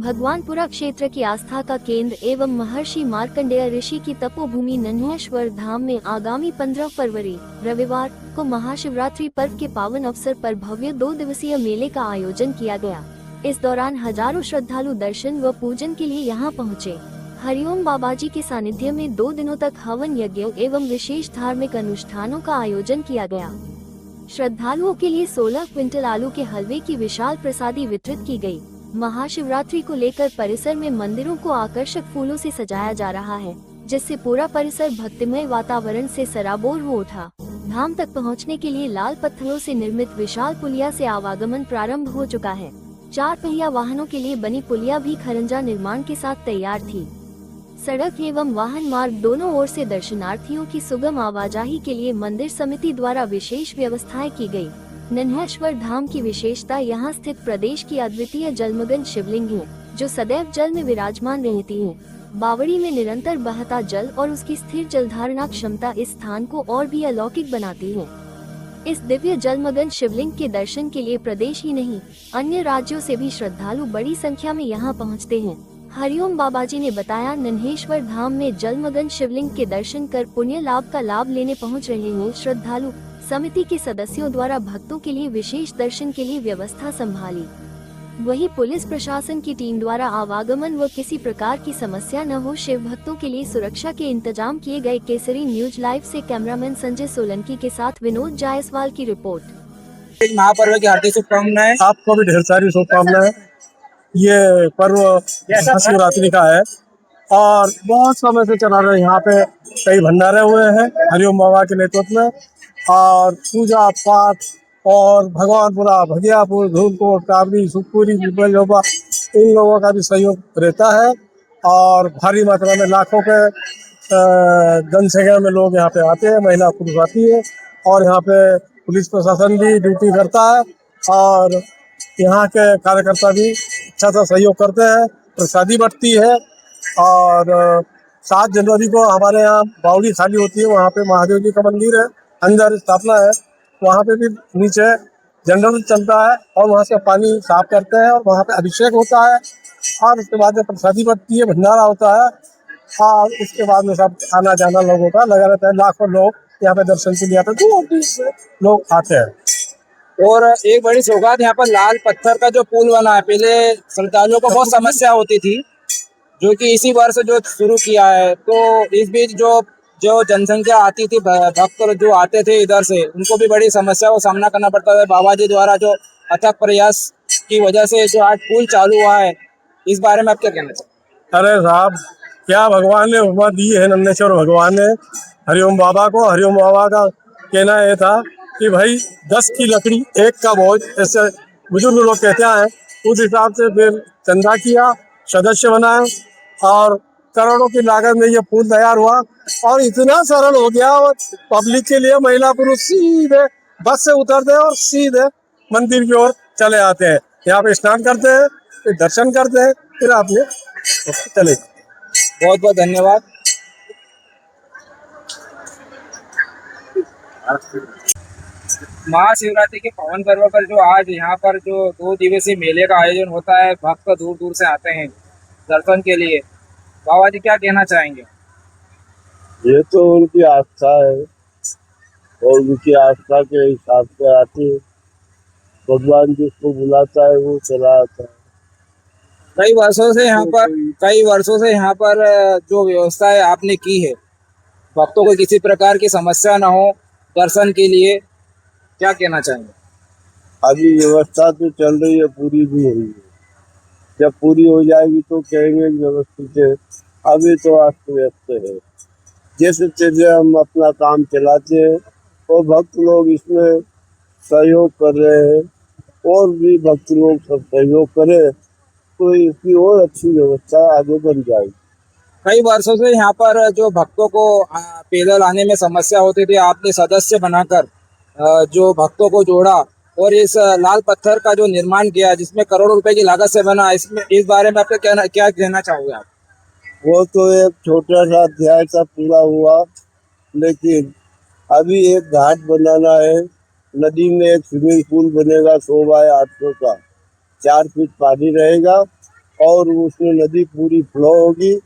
भगवानपुरा क्षेत्र की आस्था का केंद्र एवं महर्षि मार्कंडेय ऋषि की तपोभूमि नन्हेश्वर धाम में आगामी 15 फरवरी रविवार को महाशिवरात्रि पर्व के पावन अवसर पर भव्य 2 दिवसीय मेले का आयोजन किया गया। इस दौरान हजारों श्रद्धालु दर्शन व पूजन के लिए यहां पहुंचे। हरिओम बाबाजी के सानिध्य में 2 दिनों तक हवन यज्ञ एवं विशेष धार्मिक अनुष्ठानों का आयोजन किया गया। श्रद्धालुओं के लिए 16 क्विंटल आलू के हलवे की विशाल प्रसादी वितरित की गई। महाशिवरात्रि को लेकर परिसर में मंदिरों को आकर्षक फूलों से सजाया जा रहा है, जिससे पूरा परिसर भक्तिमय वातावरण से सराबोर हो उठा। धाम तक पहुंचने के लिए लाल पत्थरों से निर्मित विशाल पुलिया से आवागमन प्रारंभ हो चुका है। 4 पहिया वाहनों के लिए बनी पुलिया भी खरंजा निर्माण के साथ तैयार थी। सड़क एवं वाहन मार्ग दोनों ओर से दर्शनार्थियों की सुगम आवाजाही के लिए मंदिर समिति द्वारा विशेष व्यवस्थाएं की गई। नन्हेश्वर धाम की विशेषता यहां स्थित प्रदेश की अद्वितीय जलमग्न शिवलिंग है, जो सदैव जल में विराजमान रहती है। बावड़ी में निरंतर बहता जल और उसकी स्थिर जलधारणा क्षमता इस स्थान को और भी अलौकिक बनाती है। इस दिव्य जलमग्न शिवलिंग के दर्शन के लिए प्रदेश ही नहीं, अन्य राज्यों से भी श्रद्धालु बड़ी संख्या में यहां पहुंचते हैं। हरिओम बाबाजी ने बताया, नन्हेश्वर धाम में जलमग्न शिवलिंग के दर्शन कर पुण्य लाभ का लाभ लेने पहुंच रहे हैं श्रद्धालु। समिति के सदस्यों द्वारा भक्तों के लिए विशेष दर्शन के लिए व्यवस्था संभाली। वहीं पुलिस प्रशासन की टीम द्वारा आवागमन व किसी प्रकार की समस्या न हो, शिव भक्तों के लिए सुरक्षा के इंतजाम किए गए। केसरी न्यूज लाइव से कैमरामैन संजय सोलंकी के साथ विनोद जायसवाल की रिपोर्ट। महापर्व की हार्दिक शुभकामनाएं। आपको भी ढेर सारी शुभकामनाएं। ये पर्व महाशिवरात्रि का है और बहुत समय से चला रहे। यहाँ पे कई भंडारे हुए हैं हरिओम बाबा के नेतृत्व में, और पूजा पाठ और भगवानपुरा, भगियापुर, धूलकोट, काबरी, सुखपुरी, पिपलजोपा, इन लोगों का भी सहयोग रहता है। और भारी मात्रा में लाखों के जनसंख्या में लोग यहाँ पे आते हैं, महिला पुरुष आती है। और यहाँ पे पुलिस प्रशासन भी ड्यूटी करता है और यहाँ के कार्यकर्ता भी अच्छा सा सहयोग करते हैं। प्रसादी बढ़ती है। और 7 जनवरी को हमारे यहाँ बावड़ी खाली होती है, वहाँ पे महादेव जी का मंदिर है, अंदर स्थापना है। वहाँ पे भी नीचे जनरल चलता है और वहाँ से पानी साफ करते हैं और वहाँ पे अभिषेक होता है। और उसके बाद में प्रसादी बढ़ती है, भंडारा होता है। और उसके बाद में सब आना जाना लोगों का लगा रहता है। लाखों लोग यहाँ पे दर्शन के लिए आते हैं, दूर से लोग आते हैं। और एक बड़ी सौगात, यहाँ पर लाल पत्थर का जो पुल बना है, पहले श्रद्धालुओं को बहुत समस्या होती थी, जो कि इसी वर्ष जो शुरू किया है। तो इस बीच जो जनसंख्या आती थी, भक्त जो आते थे इधर से, उनको भी बड़ी समस्या का सामना करना पड़ता था। बाबा जी द्वारा जो अथक प्रयास की वजह से जो आज पुल चालू हुआ है, इस बारे में आप क्या कहना चाहते? अरे साहब, क्या भगवान ने उपमा दी है नन्हेश्वर भगवान ने हरिओम बाबा को। हरिओम बाबा का कहना यह था कि भाई 10 की लकड़ी 1 का बोझ, ऐसे बुजुर्ग लोग कहते हैं। उस हिसाब से फिर चंदा किया, सदस्य बनाए और करोड़ों की लागत में ये पुल तैयार हुआ। और इतना सरल हो गया पब्लिक के लिए, महिला पुरुष सीधे बस से उतरते हैं और सीधे मंदिर की ओर चले आते हैं। यहाँ पे स्नान करते हैं, फिर दर्शन करते हैं, फिर आपने चले। बहुत बहुत धन्यवाद। महाशिवरात्रि के पावन पर्व पर जो आज यहाँ पर जो 2 दिवसीय मेले का आयोजन होता है, भक्त दूर दूर से आते हैं दर्शन के लिए। बाबा जी क्या कहना चाहेंगे? ये तो उनकी आस्था है और उनकी आस्था के हिसाब से आते हैं। भगवान जिसको बुलाता है वो चला आता है। कई वर्षों से यहाँ पर जो व्यवस्थाएं आपने की है, भक्तों को किसी प्रकार की समस्या ना हो दर्शन के लिए, क्या कहना चाहेंगे? अभी व्यवस्था तो चल रही है, पूरी भी हुई है। जब पूरी हो जाएगी तो कहेंगे व्यवस्थित है। अभी तो अस्त व्यस्त है। जैसे तैसे हम अपना काम चलाते हैं और भक्त लोग इसमें सहयोग कर रहे हैं। और भी भक्त लोग सब सहयोग करें तो इसकी और अच्छी व्यवस्था आगे बन जाएगी। कई वर्षों से यहाँ पर जो भक्तों को पैदल आने में समस्या होती थी, आपने सदस्य बनाकर जो भक्तों को जोड़ा और इस लाल पत्थर का जो निर्माण किया, जिसमें करोड़ों रुपए की लागत से बना, इसमें इस बारे में आप क्या कहना चाहोगे आप? वो तो एक छोटा सा अध्याय सा पूरा हुआ, लेकिन अभी एक घाट बनाना है। नदी में एक स्विमिंग पूल बनेगा 100 बाय 800 का, 4 फीट पानी रहेगा और उसमें नदी पूरी फ्लो होगी,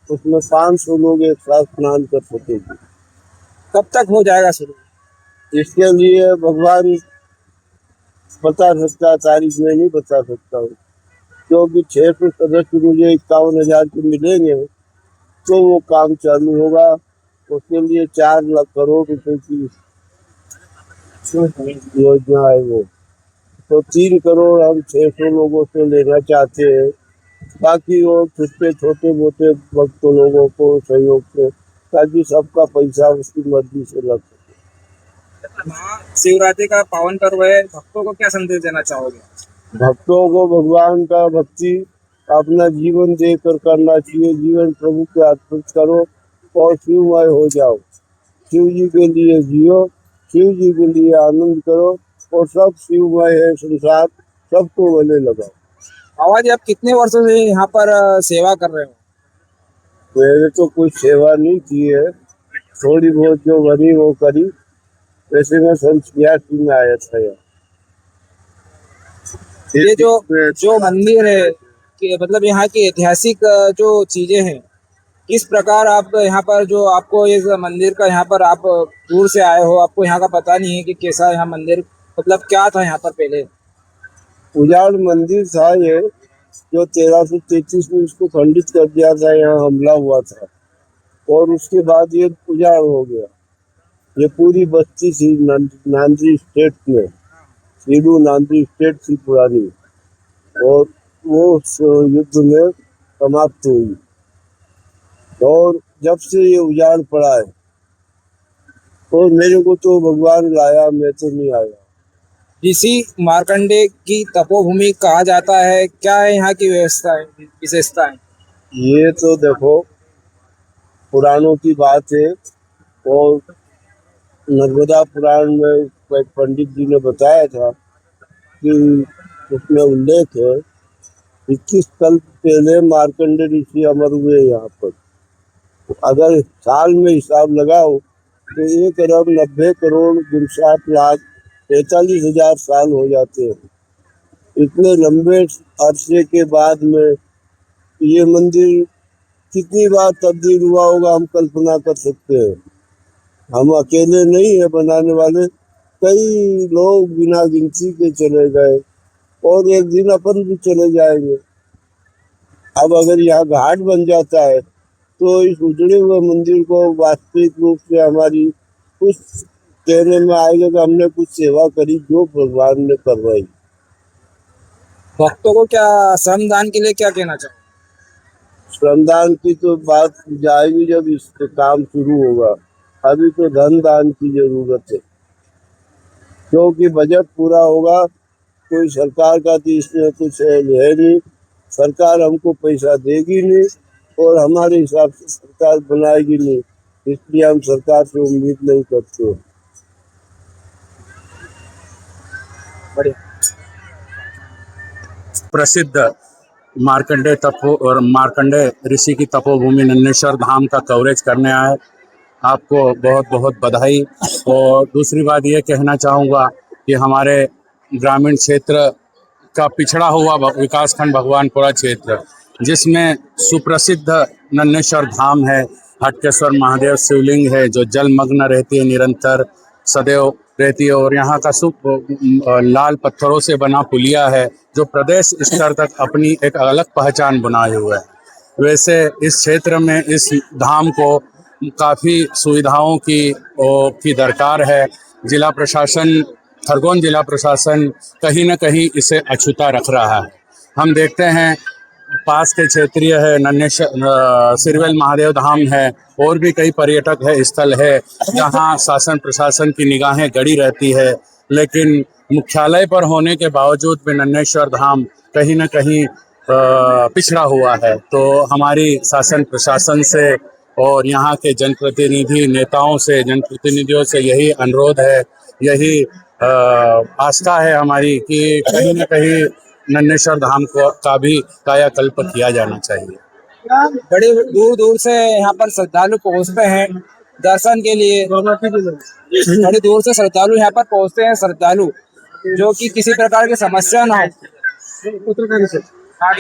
उसमें 500 लोग एक साथ स्नान कर सकेंगे। कब तक हो जाएगा शुरू? इसके लिए भगवान बता सकता है, तारीख में नहीं बता सकता हूँ, क्योंकि 600 सदस्य मुझे 51,000 के मिलेंगे तो वो काम चालू होगा। उसके लिए 4 लाख करोड़ रुपए की योजना है वो, तो 3 करोड़ हम 600 लोगों से लेना चाहते हैं, बाकी वो छोटे छोटे मोटे भक्तों लोगों को सहयोग से, ताकि सबका पैसा उसकी मर्जी से लग सके। शिवरात्रि का पावन पर्व है, भक्तों को क्या संदेश देना चाहोगे? भक्तों को भगवान का भक्ति अपना जीवन देकर करना चाहिए। जीवन प्रभु के अर्पित करो और शिवमय हो जाओ। शिव जी के लिए जियो, शिव जी के लिए आनंद करो, और सब शिवमय है संसार, सबको गले लगाओ। बाबा जी, आप कितने वर्षों से यहाँ पर सेवा कर रहे हो? मैंने तो कुछ सेवा नहीं की है, थोड़ी बहुत जो बनी वो करी। वैसे मैं सन 86 में आया था यहाँ। ये जो मंदिर है कि मतलब यहाँ की ऐतिहासिक जो चीजें हैं, किस प्रकार आप यहाँ पर जो आपको इस मंदिर का यहाँ पर आप दूर से आए हो, आपको यहाँ का पता नहीं है कि कैसा यहाँ मंदिर मतलब क्या था यहाँ पर पहले? उजाड़ मंदिर था ये, जो 1333 में इसको खंडित कर दिया था, यहाँ हमला हुआ था और उसके बाद ये उजाड़ हो गया। ये पूरी बस्ती थी नांद्री स्टेट में, सीडू नांद्री स्टेट थी पुरानी, और वो उस युद्ध में समाप्त हुई। और जब से ये उजाड़ पड़ा है, और मेरे को तो भगवान लाया, मैं तो नहीं आया। ऋषि मार्कंडे की तपोभूमि कहा जाता है, क्या है यहाँ की व्यवस्था है, विशेषता है? ये तो देखो पुराणों की बात है, और नर्मदा पुराण में एक पंडित जी ने बताया था कि उसमें उल्लेख है 21 कल्प पहले मार्कंडे ऋषि अमर हुए यहाँ पर। अगर साल में हिसाब लगाओ तो 1,90,60,43,43,हजार साल हो जाते हैं। इतने लंबे अरसे के बाद में ये मंदिर कितनी बार तब्दील हुआ होगा, हम कल्पना कर सकते हैं। हम अकेले नहीं है बनाने वाले, कई लोग बिना गिनती के चले गए, और एक दिन अपन भी चले जाएंगे। अब अगर यहाँ घाट बन जाता है तो इस उजड़े हुए मंदिर को वास्तविक रूप से हमारी कुछ कहने में आएगा कि हमने कुछ सेवा करी जो भगवान ने करवाई। भक्तों को क्या श्रमदान के लिए क्या कहना चाहो? श्रमदान की तो बात जाएगी जब इसका काम शुरू होगा, अभी तो धन दान की जरूरत है, क्योंकि बजट पूरा होगा। कोई सरकार का तो इसमें कुछ है नहीं, सरकार हमको पैसा देगी नहीं और हमारे हिसाब से सरकार बनाएगी नहीं, इसलिए हम सरकार से उम्मीद नहीं करते। बढ़िया। प्रसिद्ध मार्कंडे तपो और मार्कंडे ऋषि की तपोभूमि नन्हेश्वर धाम का कवरेज करने आए, आपको बहुत बहुत बधाई। और दूसरी बात ये कहना चाहूँगा कि हमारे ग्रामीण क्षेत्र का पिछड़ा हुआ विकासखंड भगवानपुरा क्षेत्र, जिसमें सुप्रसिद्ध नन्हेश्वर धाम है, हटकेश्वर महादेव शिवलिंग है जो जलमग्न रहती है, निरंतर सदैव रहती है, और यहाँ का लाल पत्थरों से बना पुलिया है जो प्रदेश स्तर तक अपनी एक अलग पहचान बनाए हुए है। वैसे इस क्षेत्र में इस धाम को काफ़ी सुविधाओं की दरकार है। जिला प्रशासन, खरगोन जिला प्रशासन कहीं न कहीं इसे अछूता रख रहा है। हम देखते हैं पास के क्षेत्रीय है नन्हेश्वर सिरवेल महादेव धाम है, और भी कई पर्यटक है स्थल है जहां शासन प्रशासन की निगाहें गड़ी रहती है, लेकिन मुख्यालय पर होने के बावजूद भी नन्हेश्वर धाम कहीं न कहीं पिछड़ा हुआ है। तो हमारी शासन प्रशासन से और यहाँ के जनप्रतिनिधि नेताओं से, जनप्रतिनिधियों से यही अनुरोध है, यही आस्था है हमारी कि कहीं न कहीं नन्हेश्वर धाम का भी कायाकल्प किया जाना चाहिए। बड़े दूर दूर से यहाँ पर श्रद्धालु पहुँचते हैं दर्शन के लिए, बड़ी दूर से श्रद्धालु यहाँ पर पहुँचते हैं, श्रद्धालु जो कि किसी प्रकार की समस्या ना हो। हाँ,